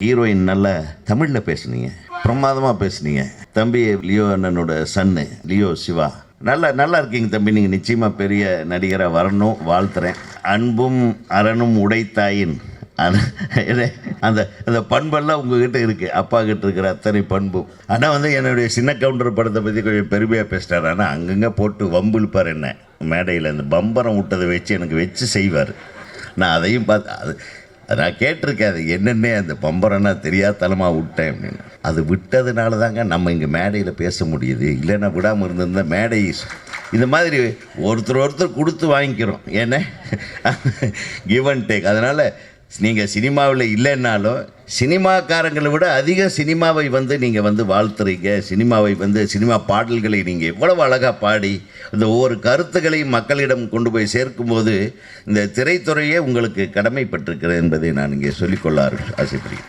Heroine நல்லா தமிழில் பேசுனீங்க, பிரமாதமாக பேசுனீங்க. தம்பி லியோ அண்ணனோட சன்னு லியோ சிவா நல்லா இருக்கீங்க தம்பி. நீங்கள் நிச்சயமாக பெரிய நடிகராக வரணும், வாழ்த்துறேன். அன்பும் அரணும் உடைத்தாயின் அந்த அந்த பண்பெல்லாம் உங்ககிட்ட இருக்குது, அப்பா கிட்ட இருக்கிற அத்தனை பண்பும். ஆனால் என்னுடைய சின்ன கவுண்டர் படத்தை பற்றி கொஞ்சம் பெருமையாக பேசிட்டார். ஆனால் அங்கங்கே போட்டு வம்பு இழுப்பார். என்ன மேடையில் அந்த பம்பரம் விட்டதை வச்சு எனக்கு வச்சு செய்வார். நான் அதையும் பார்த்து நான் கேட்டிருக்கேன், அது என்னென்ன அந்த பம்பரன்னா தெரியாதனமாக விட்டேன் அப்படின்னு. அது விட்டதுனால தாங்க நம்ம இங்கே மேடையில் பேச முடியுது. இல்லைன்னா விடாமல் இருந்திருந்தால் மேடை இந்த மாதிரி ஒருத்தர் கொடுத்து வாங்கிக்கிறோம். ஏன்னா கிவ் அண்ட் டேக். அதனால் நீங்கள் சினிமாவில் இல்லைன்னாலும் சினிமாக்காரங்களை விட அதிக சினிமாவை நீங்கள் வாழ்த்துறீங்க. சினிமாவை சினிமா பாடல்களை நீங்கள் எவ்வளவு அழகாக பாடி இந்த ஒவ்வொரு கருத்துக்களையும் மக்களிடம் கொண்டு போய் சேர்க்கும்போது இந்த திரைத்துறையே உங்களுக்கு கடமைப்பட்டிருக்கிறது என்பதை நான் இங்கே சொல்லிக்கொள்ள ஆசைப்படுகிறேன்.